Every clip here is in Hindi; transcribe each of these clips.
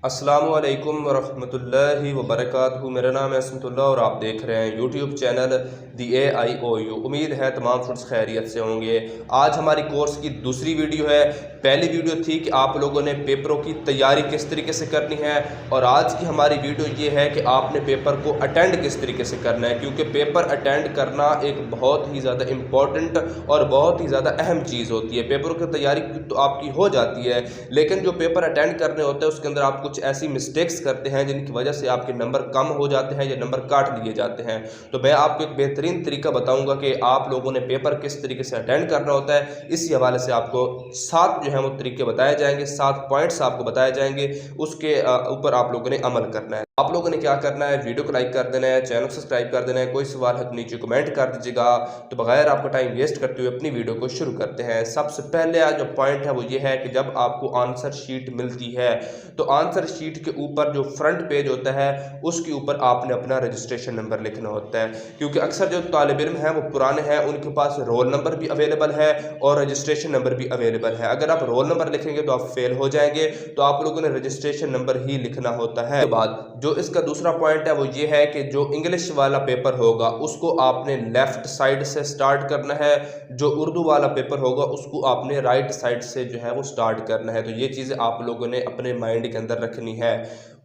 अस्सलामुअलैकुम वरहमतुल्लाहि वबरकातुहू। मेरा नाम है असमतुल्लाह और आप देख रहे हैं यूट्यूब चैनल दी AIOU। उम्मीद है तमाम फ्रेंड्स खैरियत से होंगे। आज हमारी कोर्स की दूसरी वीडियो है। पहली वीडियो थी कि आप लोगों ने पेपरों की तैयारी किस तरीके से करनी है, और आज की हमारी वीडियो ये है कि आपने पेपर को अटेंड किस तरीके से करना है, क्योंकि पेपर अटेंड करना एक बहुत ही ज़्यादा इम्पॉर्टेंट और बहुत ही ज़्यादा अहम चीज़ होती है। पेपरों की तैयारी तो आपकी हो जाती है, लेकिन जो पेपर अटेंड करने होते हैं उसके अंदर आप कुछ ऐसी मिस्टेक्स करते हैं जिनकी वजह से आपके नंबर कम हो जाते हैं या नंबर काट लिए जाते हैं। तो मैं आपको एक बेहतरीन तरीका बताऊंगा कि आप लोगों ने पेपर किस तरीके से अटेंड करना होता है। इसी हवाले से आपको 7 जो है वो तरीके बताए जाएंगे, 7 पॉइंट्स आपको बताए जाएंगे। उसके ऊपर आप लोगों ने अमल करना है। आप लोगों ने क्या करना है, वीडियो को लाइक कर देना है, चैनल को सब्सक्राइब कर देना है। कोई सवाल है तो नीचे कमेंट कर दीजिएगा। तो बगैर आपको टाइम वेस्ट करते हुए अपनी वीडियो को शुरू करते हैं। सबसे पहले जो पॉइंट है वो ये है कि जब आपको आंसर शीट मिलती है तो आंसर शीट के ऊपर जो फ्रंट पेज होता है उसके ऊपर आपने अपना रजिस्ट्रेशन नंबर लिखना होता है, क्योंकि अक्सर जो तालिब इल्म हैं वो पुराने हैं, उनके पास रोल नंबर भी अवेलेबल है और रजिस्ट्रेशन नंबर भी अवेलेबल है। अगर आप रोल नंबर लिखेंगे तो आप फेल हो जाएंगे, तो आप लोगों ने रजिस्ट्रेशन नंबर ही लिखना होता है। उसके बाद जो इसका दूसरा पॉइंट है वो ये है कि जो इंग्लिश वाला पेपर होगा उसको आपने लेफ्ट साइड से स्टार्ट करना है, जो उर्दू वाला पेपर होगा उसको आपने राइट साइड से जो है वो स्टार्ट करना है। तो ये चीज़ें आप लोगों ने अपने माइंड के अंदर रखनी है।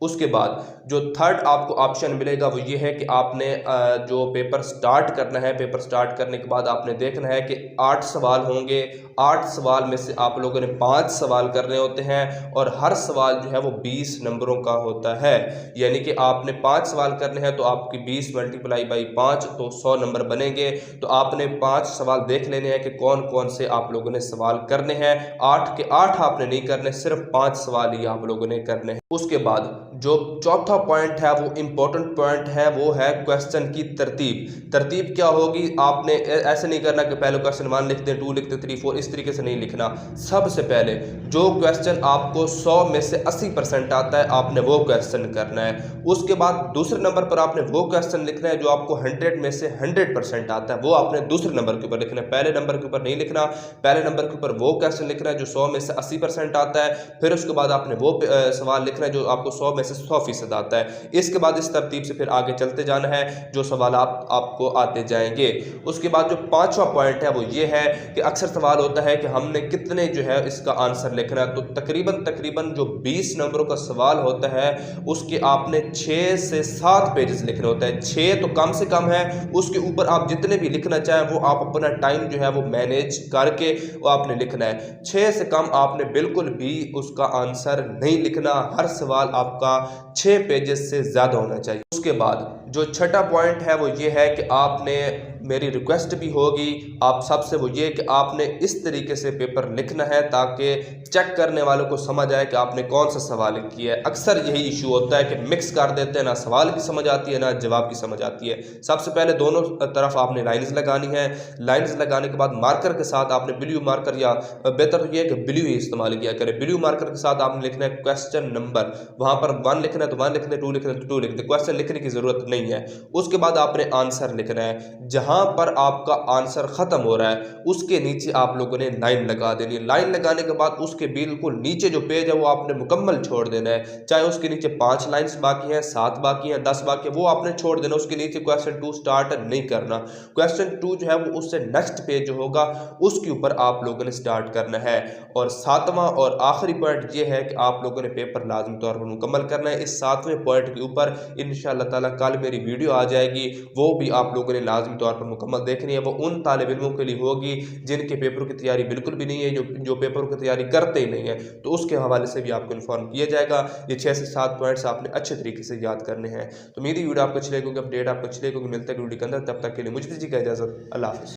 उसके बाद जो थर्ड आपको ऑप्शन मिलेगा वो ये है कि आपने जो पेपर स्टार्ट करना है, पेपर स्टार्ट करने के बाद आपने देखना है कि 8 सवाल होंगे। 8 सवाल में से आप लोगों ने 5 सवाल करने होते हैं और हर सवाल जो है वो 20 नंबरों का होता है। यानी कि आपने 5 सवाल करने हैं तो आपकी 20 मल्टीप्लाई बाई 5 तो 100 नंबर बनेंगे। तो आपने 5 सवाल देख लेने हैं कि कौन कौन से आप लोगों ने सवाल करने हैं। 8 के 8 आपने नहीं करने, सिर्फ 5 सवाल ही आप लोगों ने करने हैं। उसके बाद जो चौथा पॉइंट है वो इंपॉर्टेंट पॉइंट है, वो है क्वेश्चन की तरतीब। तरतीब क्या होगी, आपने ऐसे नहीं करना कि पहले क्वेश्चन 1 लिखते 2 लिखते 3 4, इस तरीके से नहीं लिखना। सबसे पहले जो क्वेश्चन आपको 100 में से 80% आता है आपने वो क्वेश्चन करना है। उसके बाद दूसरे नंबर पर आपने वो क्वेश्चन लिखना है जो आपको 100 में से 100% आता है, वो आपने दूसरे नंबर के ऊपर लिखना है, पहले नंबर के ऊपर नहीं लिखना। पहले नंबर के ऊपर वो क्वेश्चन लिखना है जो 100 में से 80% आता है, फिर उसके बाद आपने वो सवाल लिखना है जो आपको 100 में से 100% आता है। इसके बाद इस तरतीब से फिर आगे चलते जाना है, जो सवाल आपको आते जाएंगे। उसके बाद जो पांचवा पॉइंट है वो ये है कि अक्सर सवाल होता है कि हमने कितने जो है इसका आंसर लिखना है। तो तकरीबन जो 20 नंबरों का सवाल होता है उसके आपने 6 से 7 पेजेस लिखने होता है। 6 तो कम से कम है, उसके ऊपर आप जितने भी लिखना चाहें वो आप अपना टाइम जो है वो मैनेज करके वो आपने लिखना है। 6 से कम आपने बिल्कुल भी उसका आंसर नहीं लिखना। हर सवाल आपका 6 पेजेस से ज़्यादा होना चाहिए। उसके बाद जो छठा पॉइंट है वो ये है कि आपने, मेरी रिक्वेस्ट भी होगी आप सबसे, वो ये कि आपने इस तरीके से पेपर लिखना है ताकि चेक करने वालों को समझ आए कि आपने कौन सा सवाल किया है। अक्सर यही इशू होता है कि मिक्स कर देते हैं, ना सवाल की समझ आती है ना जवाब की समझ आती है। सबसे पहले दोनों तरफ आपने लाइन्स लगानी है। लाइन्स लगाने के बाद मार्कर के साथ आपने ब्लू मार्कर, या बेहतर तो ये है कि ब्लू ही इस्तेमाल किया करें। ब्लू मार्कर के साथ आपने लिखना है क्वेश्चन नंबर, वहाँ पर 1 लिखना है तो 1 लिखना है, 2 लिखना है तो 2 लिखना है, क्वेश्चन लिखने की ज़रूरत नहीं है। उसके बाद आपने आंसर लिखना है। जहाँ पर आपका आंसर ख़त्म हो रहा है उसके नीचे आप लोगों ने लाइन लगा देनी है। लाइन लगाने के बाद उसके बिल्कुल नीचे जो पेज है वो आपने मुकम्मल छोड़ देना है। चाहे उसके नीचे 5 लाइन्स बाकी हैं, 7 बाकी हैं, 10 बाकी है, वो आपने छोड़ देना। उसके नीचे क्वेश्चन 2 स्टार्ट नहीं करना। क्वेश्चन 2 जो है वो उससे नेक्स्ट पेज जो होगा उसके ऊपर आप लोगों ने स्टार्ट करना है। और 7वां और आखिरी पॉइंट ये है कि आप लोगों ने पेपर लाजमी तौर पर मुकम्मल करना है। इस 7वें पॉइंट के ऊपर इंशाअल्लाह ताला कल मेरी वीडियो आ जाएगी, वो भी आप लोगों ने लाजमी तौर पर मुकम्मल देखनी है। वो उन तालिब इल्मों के लिए होगी जिनके पेपरों की तैयारी बिल्कुल भी नहीं है, जो पेपरों की तैयारी करते ही नहीं है, तो उसके हवाले से भी आपको इन्फॉर्म किया जाएगा। ये 6 से 7 पॉइंट्स आपने अच्छे तरीके से याद करने हैं। तो मेरी वीडियो आपको अच्छी लगेगी, अपडेट आपको अच्छी लगेगी। मिलता है वीडियो के अंदर, तब तक के लिए मुझे दीजिए इजाज़त। अल्लाह हाफ़िज़।